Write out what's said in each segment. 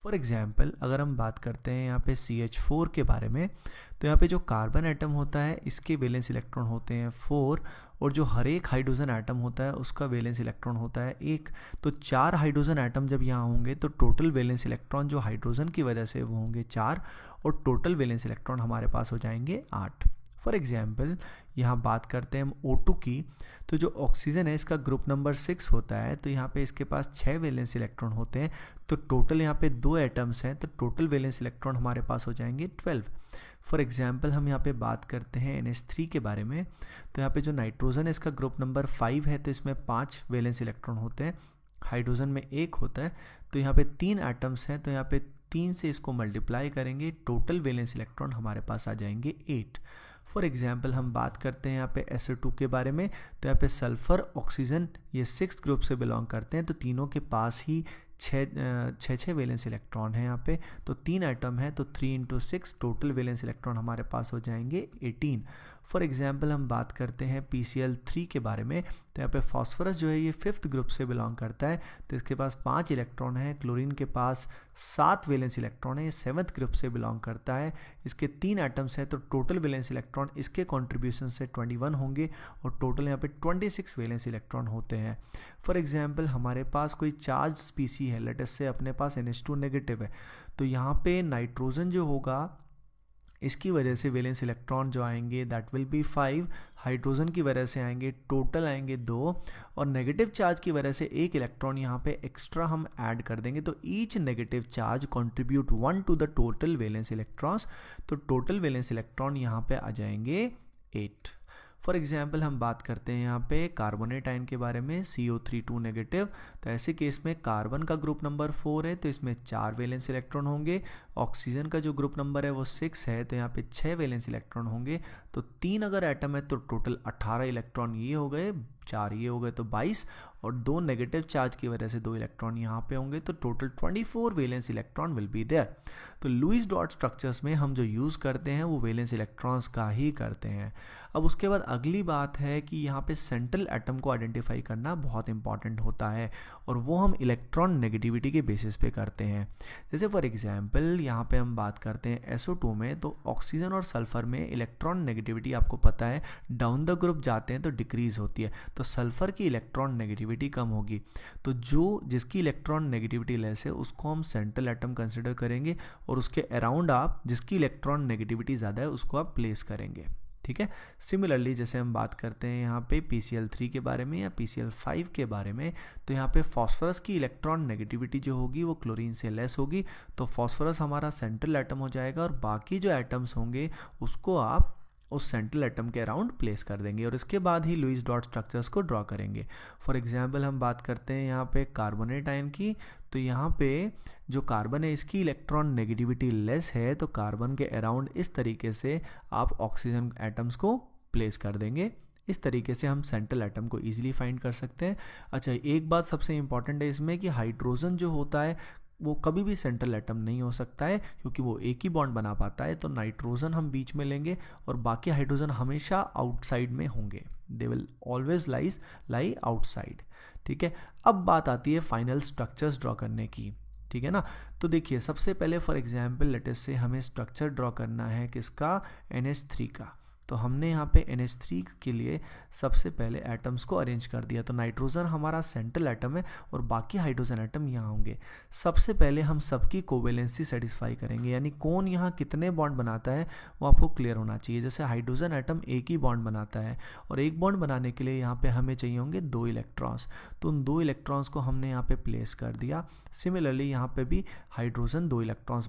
For example अगर हम बात करते हैं यहाँ पे CH4 के बारे में, तो यहाँ पे जो कार्बन एटम होता है इसके वैलेंस इलेक्ट्रॉन होते हैं 4, और जो हर एक हाइड्रोजन एटम होता है उसका वैलेंस इलेक्ट्रॉन होता है 1। तो 4 हाइड्रोजन एटम जब यहाँ होंगे तो टोटल वैलेंस इलेक्ट्रॉन जो हाइड्रोजन की वजह से वो होंगे 4, और टोटल वैलेंस इलेक्ट्रॉन हमारे पास हो जाएंगे 8। फॉर एग्जाम्पल यहाँ बात करते हैं हम O2 की, तो जो ऑक्सीजन है इसका ग्रुप नंबर 6 होता है, तो यहाँ पे इसके पास 6 वैलेंस इलेक्ट्रॉन होते हैं। तो टोटल यहाँ पे 2 एटम्स हैं, तो टोटल वैलेंस इलेक्ट्रॉन हमारे पास हो जाएंगे 12। फॉर एग्जाम्पल हम यहाँ पे बात करते हैं NH3 के बारे में, तो यहाँ पे जो नाइट्रोजन है इसका ग्रुप नंबर 5 है, तो इसमें 5 वैलेंस इलेक्ट्रॉन होते हैं, हाइड्रोजन में 1 होता है। तो यहाँ पे 3 एटम्स हैं, तो यहाँ पे 3 से इसको मल्टीप्लाई करेंगे, टोटल वैलेंस इलेक्ट्रॉन हमारे पास आ जाएंगे 8। फॉर एग्जाम्पल हम बात करते हैं यहाँ पे SO2 के बारे में, तो यहाँ पे सल्फर ऑक्सीजन ये 6th ग्रुप से बिलोंग करते हैं, तो तीनों के पास ही 6 वैलेंस इलेक्ट्रॉन है यहाँ पे। तो 3 एटम है, तो 3 × 6 टोटल वैलेंस इलेक्ट्रॉन हमारे पास हो जाएंगे 18। फॉर एग्जाम्पल हम बात करते हैं PCl3 के बारे में, तो यहाँ पे फॉस्फोरस जो है ये 5th ग्रुप से बिलोंग करता है, तो इसके पास 5 इलेक्ट्रॉन है। क्लोरीन के पास 7 वैलेंस इलेक्ट्रॉन है, ये 7th ग्रुप से बिलोंग करता है, इसके 3 एटम्स हैं, तो टोटल वैलेंस इलेक्ट्रॉन इसके कॉन्ट्रीब्यूशन से 21 होंगे, और टोटल यहाँ पे 26 वैलेंस इलेक्ट्रॉन होते हैं। फॉर एग्जाम्पल हमारे पास कोई चार्ज स्पीसी है, लेट अस से अपने पास NH2 नेगेटिव है, तो यहाँ पे नाइट्रोजन जो होगा इसकी वजह से वैलेंस इलेक्ट्रॉन जो आएंगे दैट विल बी 5, हाइड्रोजन की वजह से आएंगे टोटल आएंगे 2, और नेगेटिव चार्ज की वजह से 1 इलेक्ट्रॉन यहाँ पे एक्स्ट्रा हम ऐड कर देंगे, तो each negative charge contribute 1 to the total valence electrons, तो टोटल वैलेंस इलेक्ट्रॉन यहाँ पे आ जाएंगे 8। फॉर एग्जाम्पल हम बात करते हैं यहाँ पे कार्बोनेट आयन के बारे में, CO3 नेगेटिव, तो ऐसे केस में कार्बन का ग्रुप नंबर 4 है, तो इसमें 4 वैलेंस इलेक्ट्रॉन होंगे। ऑक्सीजन का जो ग्रुप नंबर है वो 6 है, तो यहाँ पे 6 वैलेंस इलेक्ट्रॉन होंगे। तो 3 अगर एटम है तो टोटल 18 इलेक्ट्रॉन ये हो गए, 4 ये हो गए तो 22, और 2 नेगेटिव चार्ज की वजह से 2 इलेक्ट्रॉन यहाँ पे होंगे, तो total 24 valence electron will be there. तो लुईस डॉट स्ट्रक्चर्स में हम जो यूज़ करते हैं वो वैलेंस इलेक्ट्रॉन्स का ही करते हैं। अब उसके बाद अगली बात है कि यहाँ पे सेंट्रल एटम को आइडेंटिफाई करना बहुत इंपॉर्टेंट होता है, और वो हम इलेक्ट्रॉन नेगेटिविटी के बेसिस पे करते हैं। जैसे फॉर एग्जांपल यहाँ पे हम बात करते हैं SO2 में, तो ऑक्सीजन और सल्फर में इलेक्ट्रॉन नेगेटिविटी आपको पता है डाउन द ग्रुप जाते हैं तो डिक्रीज होती है, तो सल्फर की इलेक्ट्रॉन नेगेटिविटी कम होगी, तो जिसकी इलेक्ट्रॉन नेगेटिविटी लेस है उसको हम सेंट्रल एटम कंसिडर करेंगे, और उसके अराउंड आप जिसकी इलेक्ट्रॉन नेगेटिविटी ज़्यादा है उसको आप प्लेस करेंगे। ठीक है। सिमिलरली जैसे हम बात करते हैं यहाँ पे PCl3 के बारे में या PCl5 के बारे में, तो यहाँ पे फॉस्फोरस की इलेक्ट्रॉन नेगेटिविटी जो होगी वो क्लोरीन से लेस होगी, तो फॉस्फोरस हमारा सेंट्रल एटम हो जाएगा, और बाकी जो एटम्स होंगे उसको आप उस सेंट्रल एटम के अराउंड प्लेस कर देंगे, और इसके बाद ही लुईस डॉट स्ट्रक्चर्स को ड्रॉ करेंगे। फॉर एग्जांपल हम बात करते हैं यहाँ पे कार्बोनेट आयन की, तो यहाँ पे जो कार्बन है इसकी इलेक्ट्रॉन नेगेटिविटी लेस है, तो कार्बन के अराउंड इस तरीके से आप ऑक्सीजन एटम्स को प्लेस कर देंगे। इस तरीके से हम सेंट्रल एटम को ईजिली फाइंड कर सकते हैं। अच्छा, एक बात सबसे इंपॉर्टेंट है इसमें कि हाइड्रोजन जो होता है वो कभी भी सेंट्रल एटम नहीं हो सकता है, क्योंकि वो एक ही बॉन्ड बना पाता है, तो नाइट्रोजन हम बीच में लेंगे और बाकी हाइड्रोजन हमेशा आउटसाइड में होंगे, they will always lie outside. ठीक है। अब बात आती है फाइनल स्ट्रक्चर्स ड्रॉ करने की। ठीक है ना। तो देखिए सबसे पहले फॉर एग्जांपल लेट अस से हमें स्ट्रक्चर ड्रॉ करना है किसका, NH3 का। तो हमने यहाँ पे NH3 के लिए सबसे पहले एटम्स को अरेंज कर दिया, तो नाइट्रोजन हमारा सेंट्रल एटम है और बाकी हाइड्रोजन एटम यहाँ होंगे। सबसे पहले हम सबकी कोवेलेंसी सेटिस्फाई करेंगे, यानी कौन यहाँ कितने बॉन्ड बनाता है वो आपको क्लियर होना चाहिए। जैसे हाइड्रोजन एटम एक ही बॉन्ड बनाता है, और एक बॉन्ड बनाने के लिए यहाँ पे हमें चाहिए होंगे 2 इलेक्ट्रॉन्स, तो उन 2 इलेक्ट्रॉन्स को हमने यहाँ पे प्लेस कर दिया। सिमिलरली यहाँ पे भी हाइड्रोजन 2 इलेक्ट्रॉन्स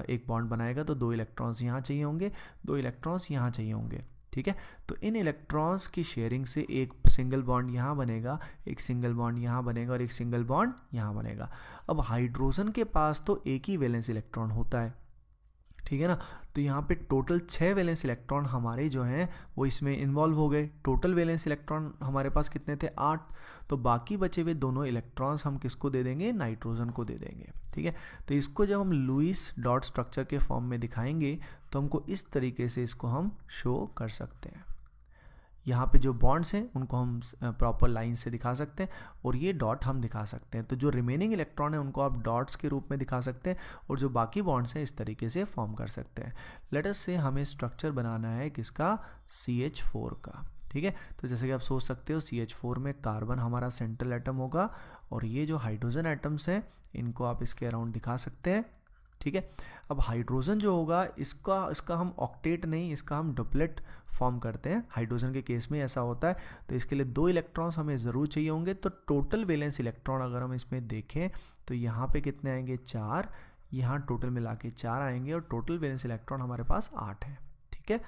एक बॉन्ड बनाएगा, तो 2 इलेक्ट्रॉन्स यहाँ चाहिए होंगे, 2 इलेक्ट्रॉन्स यहाँ चाहिए होंगे। ठीक है। तो इन इलेक्ट्रॉन्स की शेयरिंग से एक सिंगल बॉन्ड यहाँ बनेगा, एक सिंगल बॉन्ड यहाँ बनेगा, और एक सिंगल बॉन्ड यहाँ बनेगा। अब हाइड्रोजन के पास तो एक ही वैलेंस इलेक्ट्रॉन होता है, ठीक है ना, तो यहाँ पे टोटल 6 वैलेंस इलेक्ट्रॉन हमारे जो हैं वो इसमें इन्वॉल्व हो गए। टोटल वैलेंस इलेक्ट्रॉन हमारे पास कितने थे, 8, तो बाकी बचे हुए दोनों इलेक्ट्रॉन्स हम किसको दे देंगे, नाइट्रोजन को दे देंगे। ठीक है। तो इसको जब हम लुईस डॉट स्ट्रक्चर के फॉर्म में दिखाएंगे तो हमको इस तरीके से इसको हम शो कर सकते हैं। यहाँ पे जो बॉन्ड्स हैं उनको हम प्रॉपर लाइन से दिखा सकते हैं और ये डॉट हम दिखा सकते हैं। तो जो रिमेनिंग इलेक्ट्रॉन है उनको आप डॉट्स के रूप में दिखा सकते हैं और जो बाकी बॉन्ड्स हैं इस तरीके से फॉर्म कर सकते हैं। लेट अस से हमें स्ट्रक्चर बनाना है किसका, CH4 का। ठीक है, तो जैसे कि आप सोच सकते हो CH4 में कार्बन हमारा सेंट्रल एटम होगा और ये जो हाइड्रोजन एटम्स हैं इनको आप इसके अराउंड दिखा सकते हैं। ठीक है, अब हाइड्रोजन जो होगा इसका हम ऑक्टेट नहीं, इसका हम डुप्लेट फॉर्म करते हैं। हाइड्रोजन के केस में ऐसा होता है, तो इसके लिए 2 इलेक्ट्रॉन्स हमें ज़रूर चाहिए होंगे। तो टोटल वैलेंस इलेक्ट्रॉन अगर हम इसमें देखें तो यहाँ पे कितने आएंगे, 4, यहाँ टोटल मिला के 4 आएंगे और टोटल वैलेंस इलेक्ट्रॉन हमारे पास 8 है। ठीक है,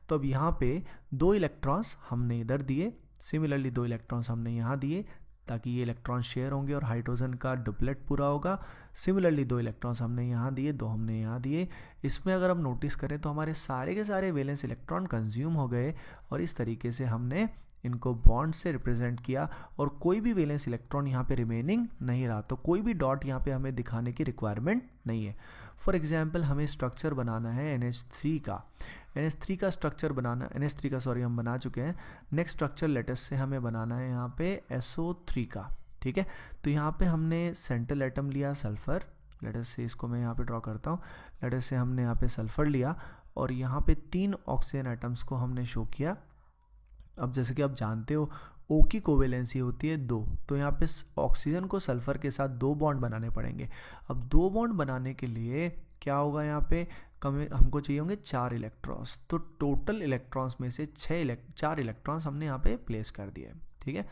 तो अब यहाँ पे 2 इलेक्ट्रॉन्स हमने इधर दिए, सिमिलरली 2 इलेक्ट्रॉन्स हमने यहाँ दिए ताकि ये इलेक्ट्रॉन शेयर होंगे और हाइड्रोजन का डुप्लेट पूरा होगा। सिमिलरली 2 इलेक्ट्रॉन्स हमने यहाँ दिए, 2 हमने यहाँ दिए। इसमें अगर हम नोटिस करें तो हमारे सारे के सारे वैलेंस इलेक्ट्रॉन कंज्यूम हो गए और इस तरीके से हमने इनको बॉन्ड से रिप्रेजेंट किया और कोई भी वैलेंस इलेक्ट्रॉन यहाँ पे रिमेनिंग नहीं रहा, तो कोई भी डॉट यहाँ पे हमें दिखाने की रिक्वायरमेंट नहीं है। फॉर एग्जाम्पल हमें स्ट्रक्चर बनाना है NH3 का, NH3 का स्ट्रक्चर बनाना, NH3 का सॉरी हम बना चुके हैं। नेक्स्ट स्ट्रक्चर लेटेस्ट से हमें बनाना है यहाँ पे SO3 का। ठीक है, तो यहाँ पे हमने सेंट्रल एटम लिया सल्फर, लेटेस्ट से इसको मैं यहाँ पे ड्रॉ करता हूँ। लेटेस्ट से हमने यहाँ पे सल्फर लिया और यहाँ पे 3 ऑक्सीजन एटम्स को हमने शो किया। अब जैसे कि आप जानते हो O की कोवेलेंसी होती है 2, तो यहाँ पे ऑक्सीजन को सल्फर के साथ 2 बॉन्ड बनाने पड़ेंगे। अब 2 बॉन्ड बनाने के लिए क्या होगा, यहाँ पे हमको चाहिए होंगे 4 इलेक्ट्रॉन्स। तो टोटल इलेक्ट्रॉन्स में से 4 इलेक्ट्रॉन्स हमने यहाँ पे प्लेस कर दिए। ठीक है,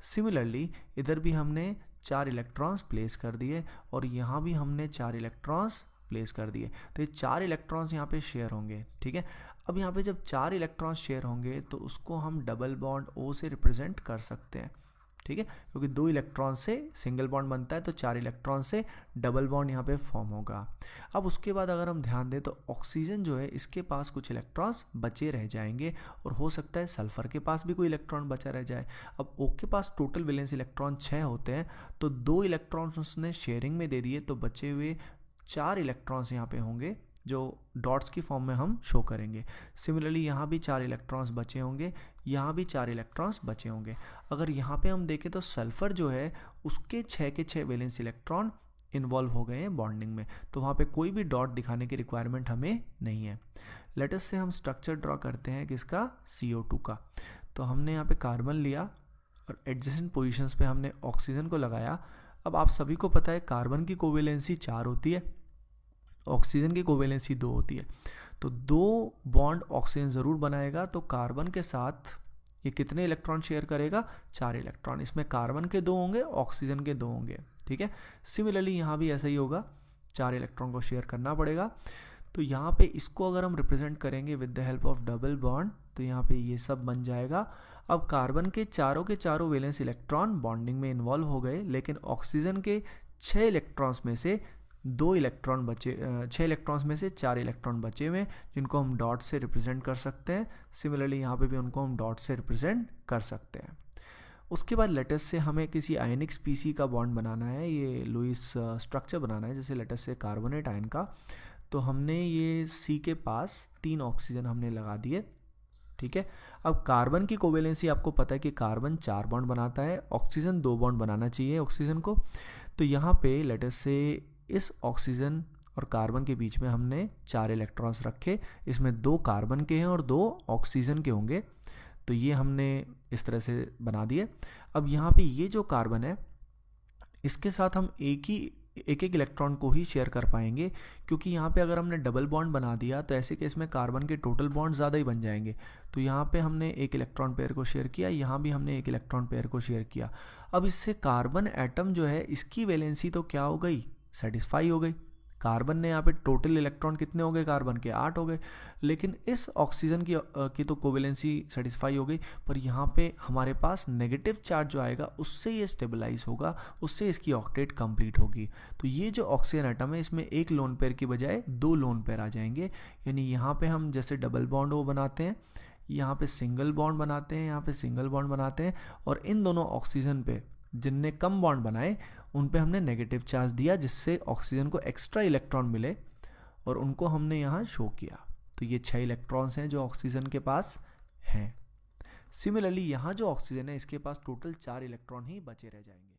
सिमिलरली इधर भी हमने 4 इलेक्ट्रॉन्स प्लेस कर दिए और यहाँ भी हमने 4 इलेक्ट्रॉन्स प्लेस कर दिए। तो ये 4 इलेक्ट्रॉन्स यहाँ पे शेयर होंगे। ठीक है, अब यहाँ पे जब 4 इलेक्ट्रॉन्स शेयर होंगे तो उसको हम डबल बॉन्ड O से रिप्रेजेंट कर सकते हैं। ठीक है, क्योंकि 2 इलेक्ट्रॉन से सिंगल बॉन्ड बनता है तो 4 इलेक्ट्रॉन से डबल बॉन्ड यहाँ पे फॉर्म होगा। अब उसके बाद अगर हम ध्यान दें तो ऑक्सीजन जो है इसके पास कुछ इलेक्ट्रॉन्स बचे रह जाएंगे और हो सकता है सल्फर के पास भी कोई इलेक्ट्रॉन बचा रह जाए। अब O के पास टोटल वैलेंस इलेक्ट्रॉन 6 होते हैं, तो 2 इलेक्ट्रॉन्स उसने शेयरिंग में दे दिए, तो बचे हुए 4 इलेक्ट्रॉन्स यहाँ पे होंगे जो डॉट्स की फॉर्म में हम शो करेंगे। सिमिलरली यहाँ भी 4 इलेक्ट्रॉन्स बचे होंगे, यहाँ भी 4 इलेक्ट्रॉन्स बचे होंगे। अगर यहाँ पे हम देखें तो सल्फर जो है उसके 6 के 6 वैलेंस इलेक्ट्रॉन इन्वॉल्व हो गए हैं बॉन्डिंग में, तो वहाँ पे कोई भी डॉट दिखाने की रिक्वायरमेंट हमें नहीं है। लेटेस से हम स्ट्रक्चर ड्रॉ करते हैं किसका, CO2 का। तो हमने यहाँ पे कार्बन लिया और एडजेसेंट पोजिशंस पे हमने ऑक्सीजन को लगाया। अब आप सभी को पता है कार्बन की कोवेलेंसी 4 होती है, ऑक्सीजन की कोवेलेंसी 2 होती है, तो 2 बॉन्ड ऑक्सीजन ज़रूर बनाएगा। तो कार्बन के साथ ये कितने इलेक्ट्रॉन शेयर करेगा, 4 इलेक्ट्रॉन। इसमें कार्बन के 2 होंगे, ऑक्सीजन के 2 होंगे। ठीक है, सिमिलरली यहाँ भी ऐसा ही होगा, 4 इलेक्ट्रॉन को शेयर करना पड़ेगा। तो यहाँ पे इसको अगर हम रिप्रेजेंट करेंगे with the help of double bond तो यहाँ पे ये सब बन जाएगा। अब कार्बन के चारों वैलेंस इलेक्ट्रॉन बॉन्डिंग में इन्वॉल्व हो गए, लेकिन ऑक्सीजन के 6 इलेक्ट्रॉन्स में से 2 इलेक्ट्रॉन बचे, 6 इलेक्ट्रॉन्स में से 4 इलेक्ट्रॉन बचे हुए जिनको हम डॉट से रिप्रेजेंट कर सकते हैं। सिमिलरली यहाँ पे भी उनको हम डॉट से रिप्रेजेंट कर सकते हैं। उसके बाद लेटेस्ट से हमें किसी आयनिक स्पीसी का बॉन्ड बनाना है, ये लुईस स्ट्रक्चर बनाना है, जैसे लेटेस्ट से कार्बोनेट आयन का। तो हमने ये C के पास 3 ऑक्सीजन हमने लगा दिए। ठीक है, अब कार्बन की कोवेलेंसी आपको पता है कि कार्बन 4 बॉन्ड बनाता है, ऑक्सीजन 2 बॉन्ड बनाना चाहिए ऑक्सीजन को। तो यहाँ पे लेटेस्ट से इस ऑक्सीजन और कार्बन के बीच में हमने 4 इलेक्ट्रॉन्स रखे, इसमें 2 कार्बन के हैं और 2 ऑक्सीजन के होंगे। तो ये हमने इस तरह से बना दिए। अब यहाँ पे ये जो कार्बन है इसके साथ हम एक इलेक्ट्रॉन को ही शेयर कर पाएंगे, क्योंकि यहाँ पे अगर हमने डबल बॉन्ड बना दिया तो ऐसे केस में कार्बन के टोटल बॉन्ड ज़्यादा ही बन जाएंगे। तो यहाँ पे हमने एक इलेक्ट्रॉन पेयर को शेयर किया, यहाँ भी हमने एक इलेक्ट्रॉन पेयर को शेयर किया। अब इससे कार्बन एटम जो है इसकी वैलेंसी तो क्या हो गई, सेटिस्फाई हो गई। कार्बन ने यहाँ पे टोटल इलेक्ट्रॉन कितने हो गए, कार्बन के 8 हो गए, लेकिन इस ऑक्सीजन की तो कोवेलेंसी सेटिस्फाई हो गई, पर यहाँ पे हमारे पास नेगेटिव चार्ज जो आएगा उससे ये स्टेबलाइज होगा, उससे इसकी ऑक्टेट कंप्लीट होगी। तो ये जो ऑक्सीजन एटम है इसमें एक लोन पेयर की बजाय 2 लोन पेयर आ जाएंगे। यानी यहाँ पे हम जैसे डबल बॉन्ड वो बनाते हैं, यहाँ पे सिंगल बॉन्ड बनाते हैं, यहाँ पे सिंगल बॉन्ड बनाते हैं, और इन दोनों ऑक्सीजन पे जिनने कम बॉन्ड बनाए उन पे हमने नेगेटिव चार्ज दिया, जिससे ऑक्सीजन को एक्स्ट्रा इलेक्ट्रॉन मिले और उनको हमने यहाँ शो किया। तो ये 6 इलेक्ट्रॉन्स हैं जो ऑक्सीजन के पास हैं। सिमिलरली यहाँ जो ऑक्सीजन है इसके पास टोटल 4 इलेक्ट्रॉन ही बचे रह जाएंगे।